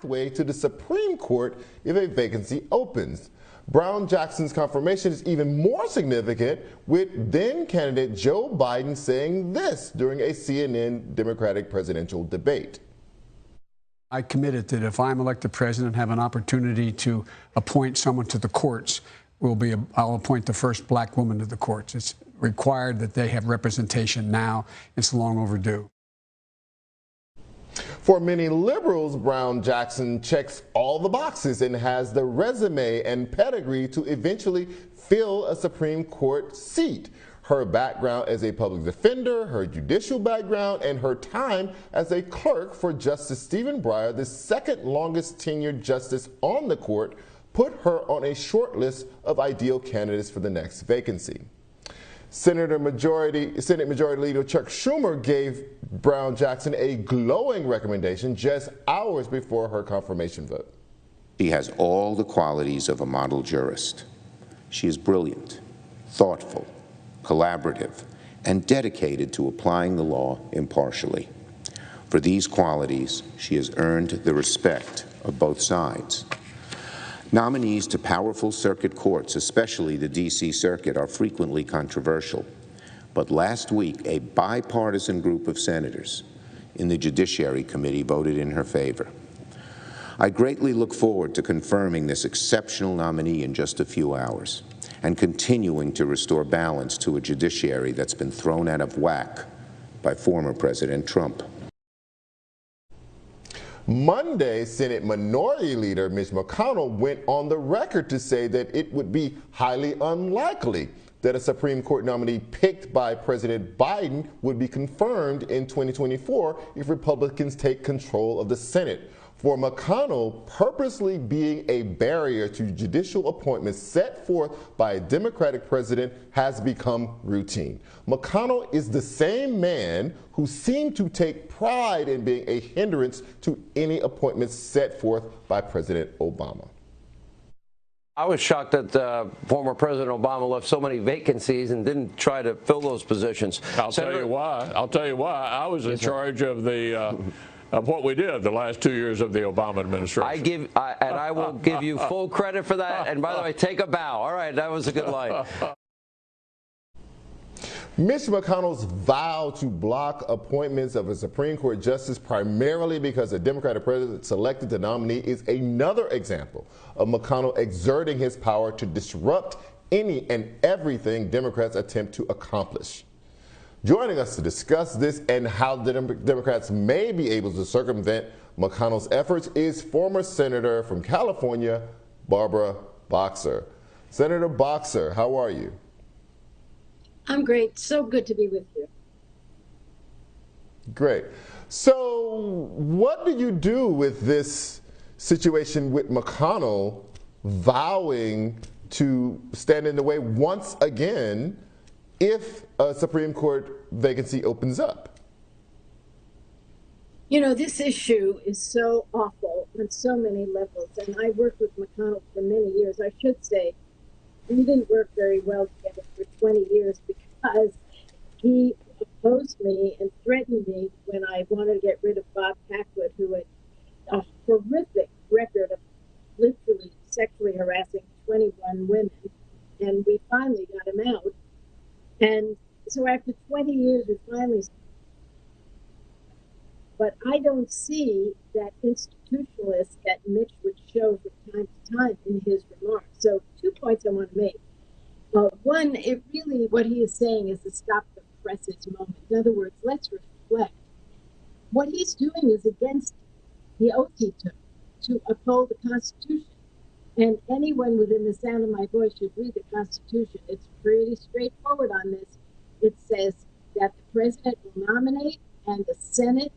pathway to the Supreme Court if a vacancy opens. Brown-Jackson's confirmation is even more significant, with then-candidate Joe Biden saying this during a CNN Democratic presidential debate. I committed that if I'm elected president and have an opportunity to appoint someone to the courts, I'll appoint the first black woman to the courts. It's required that they have representation now. It's long overdue. For many liberals, Brown-Jackson checks all the boxes and has the resume and pedigree to eventually fill a Supreme Court seat. Her background as a public defender, her judicial background, and her time as a clerk for Justice Stephen Breyer, the second longest tenured justice on the court, put her on a short list of ideal candidates for the next vacancy. Senate Majority Leader Chuck Schumer gave Brown-Jackson a glowing recommendation just hours before her confirmation vote. She has all the qualities of a model jurist. She is brilliant, thoughtful, collaborative, and dedicated to applying the law impartially. For these qualities, she has earned the respect of both sides. Nominees to powerful circuit courts, especially the D.C. Circuit, are frequently controversial. But last week, a bipartisan group of senators in the Judiciary Committee voted in her favor. I greatly look forward to confirming this exceptional nominee in just a few hours and continuing to restore balance to a judiciary that's been thrown out of whack by former President Trump. Monday, Senate Minority Leader Mitch McConnell went on the record to say that it would be highly unlikely that a Supreme Court nominee picked by President Biden would be confirmed in 2024 if Republicans take control of the Senate. For McConnell, purposely being a barrier to judicial appointments set forth by a Democratic president has become routine. McConnell is the same man who seemed to take pride in being a hindrance to any appointments set forth by President Obama. I was shocked that former President Obama left so many vacancies and didn't try to fill those positions. I'll tell you why. I was in charge of the of what we did the last 2 years of the Obama administration. I will give you full credit for that. And by the way, take a bow. All right, that was a good line. Mitch McConnell's vow to block appointments of a Supreme Court justice primarily because a Democratic president selected the nominee is another example of McConnell exerting his power to disrupt any and everything Democrats attempt to accomplish. Joining us to discuss this and how the Democrats may be able to circumvent McConnell's efforts is former Senator from California, Barbara Boxer. Senator Boxer, how are you? I'm great. So good to be with you. Great. So what do you do with this situation with McConnell vowing to stand in the way once again if a Supreme Court vacancy opens up? You know, this issue is so awful on so many levels, and I worked with McConnell for many years. I should say we didn't work very well together for 20 years because he opposed me and threatened me when I wanted to get rid of Bob Packwood, who had a horrific record of literally sexually harassing 21 women, and we finally got him out. And so after 20 years, we finally. But I don't see that institutionalist that Mitch would show from time to time in his remarks. So 2 points I want to make. One, it really, what he is saying is to stop the presses moment. In other words, let's reflect. What he's doing is against the oath he took to uphold the Constitution. And anyone within the sound of my voice should read the Constitution. It's pretty straightforward on this. It says that the president will nominate and the Senate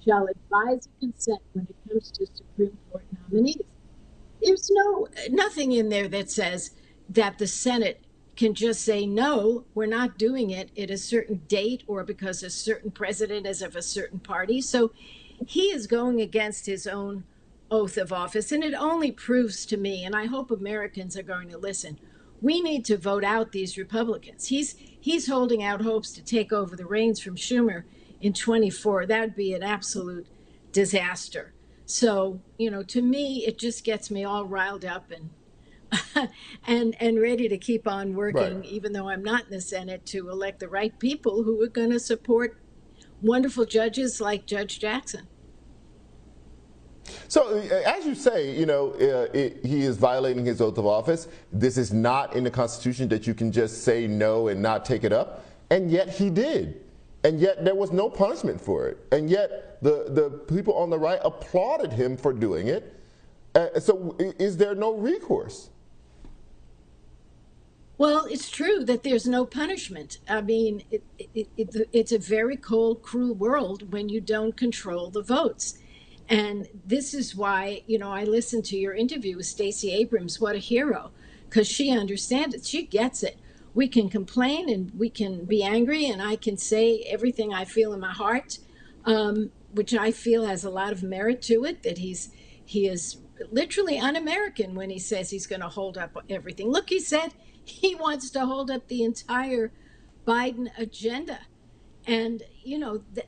shall advise and consent when it comes to Supreme Court nominees. There's nothing in there that says that the Senate can just say, no, we're not doing it at a certain date or because a certain president is of a certain party. So he is going against his own oath of office. And it only proves to me, and I hope Americans are going to listen, we need to vote out these Republicans. He's holding out hopes to take over the reins from Schumer in 24. That would be an absolute disaster. So, to me, it just gets me all riled up and ready to keep on working, Right. even though I'm not in the Senate, to elect the right people who are going to support wonderful judges like Judge Jackson. So, as you say, he is violating his oath of office. This is not in the Constitution that you can just say no and not take it up. And yet he did. And yet there was no punishment for it. And yet the people on the right applauded him for doing it. So is there no recourse? Well, it's true that there's no punishment. I mean, it's a very cold, cruel world when you don't control the votes. And this is why, I listened to your interview with Stacey Abrams. What a hero, because she understands it. She gets it. We can complain and we can be angry, and I can say everything I feel in my heart, which I feel has a lot of merit to it, that he is literally un-American when he says he's going to hold up everything. Look, he said he wants to hold up the entire Biden agenda. And,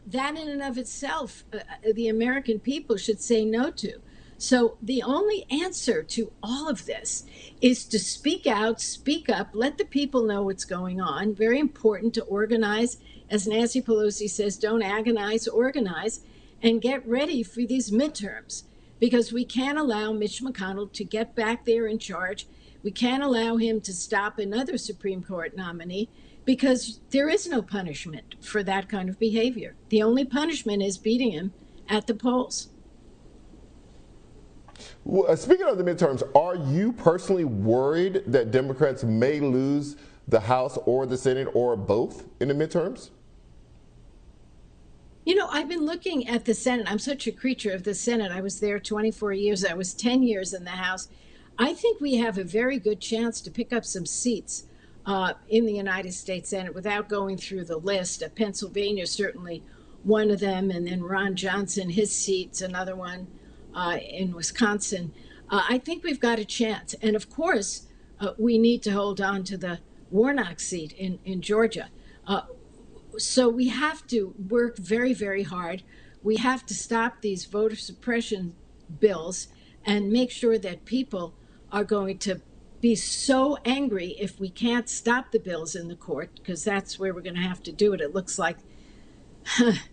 that in and of itself, the American people should say no to. So the only answer to all of this is to speak out, speak up, let the people know what's going on. Very important to organize. As Nancy Pelosi says, don't agonize, organize, and get ready for these midterms. Because we can't allow Mitch McConnell to get back there in charge. We can't allow him to stop another Supreme Court nominee, because there is no punishment for that kind of behavior. The only punishment is beating him at the polls. Well, speaking of the midterms, are you personally worried that Democrats may lose the House or the Senate or both in the midterms? I've been looking at the Senate. I'm such a creature of the Senate. I was there 24 years. I was 10 years in the House. I think we have a very good chance to pick up some seats in the United States Senate without going through the list. Pennsylvania certainly one of them, and then Ron Johnson, his seat's another one in Wisconsin. I think we've got a chance. And of course, we need to hold on to the Warnock seat in Georgia. So we have to work very, very hard. We have to stop these voter suppression bills and make sure that people are going to be so angry if we can't stop the bills in the court, because that's where we're going to have to do it. It looks like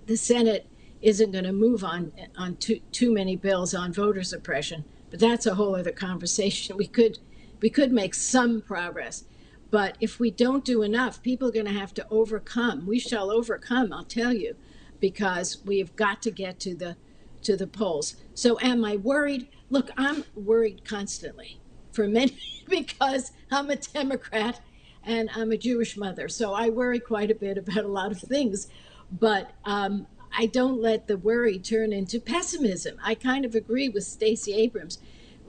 the Senate isn't going to move on too many bills on voter suppression, but that's a whole other conversation. We could make some progress, but if we don't do enough, people are going to have to overcome. We shall overcome, I'll tell you, because we've got to get to the polls. So am I worried? Look, I'm worried constantly for many because I'm a Democrat and I'm a Jewish mother. So I worry quite a bit about a lot of things, but I don't let the worry turn into pessimism. I kind of agree with Stacey Abrams.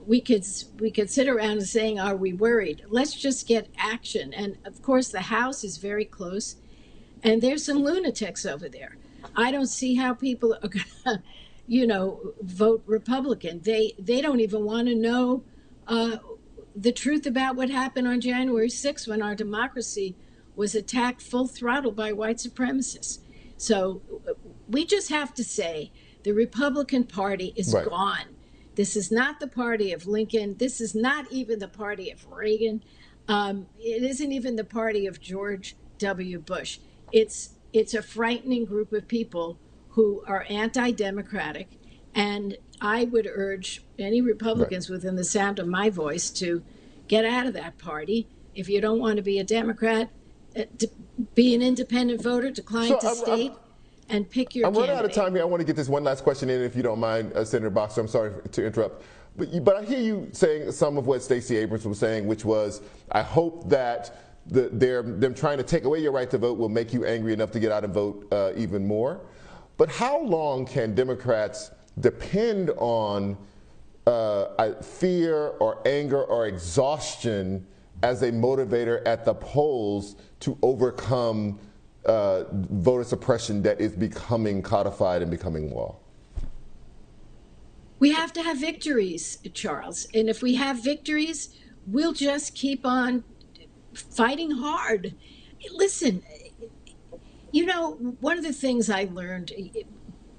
We could sit around and saying, are we worried? Let's just get action. And of course, the House is very close, and there's some lunatics over there. I don't see how people are going to, vote Republican. They don't even want to know the truth about what happened on January 6th when our democracy was attacked full throttle by white supremacists. So we just have to say the Republican Party is gone. This is not the party of Lincoln. This is not even the party of Reagan. It isn't even the party of George W. Bush. It's a frightening group of people who are anti-democratic, and I would urge any Republicans within the sound of my voice to get out of that party. If you don't want to be a Democrat, be an independent voter, decline to state, and pick your candidate. I'm running out of time here. I want to get this one last question in, if you don't mind, Senator Boxer. I'm sorry to interrupt. But I hear you saying some of what Stacey Abrams was saying, which was, I hope that them trying to take away your right to vote will make you angry enough to get out and vote even more. But how long can Democrats depend on fear or anger or exhaustion as a motivator at the polls to overcome voter suppression that is becoming codified and becoming law? We have to have victories, Charles. And if we have victories, we'll just keep on fighting hard. Listen, one of the things I learned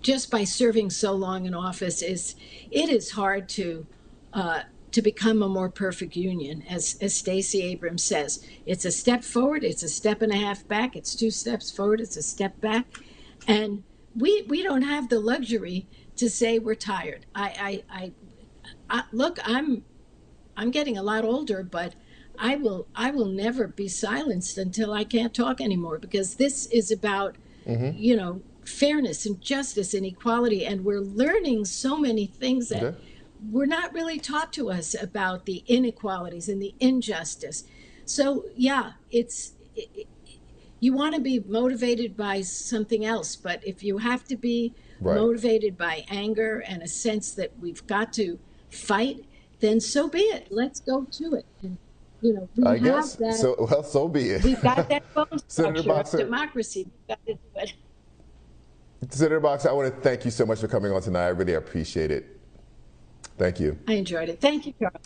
just by serving so long in office, it is hard to become a more perfect union. As Stacey Abrams says, it's a step forward, it's a step and a half back, it's 2 steps forward, it's a step back. And we don't have the luxury to say we're tired. Look, I'm getting a lot older, but I will never be silenced until I can't talk anymore, because this is about, you know, fairness and justice and equality, and we're learning so many things that were not really taught to us about the inequalities and the injustice. So yeah, you want to be motivated by something else, but if you have to be motivated by anger and a sense that we've got to fight, then so be it. Let's go to it. And, you know, we have that. So be it. We've got that bone structure of democracy. We've got to do it. Senator Boxer, I want to thank you so much for coming on tonight. I really appreciate it. Thank you. I enjoyed it. Thank you, Charles.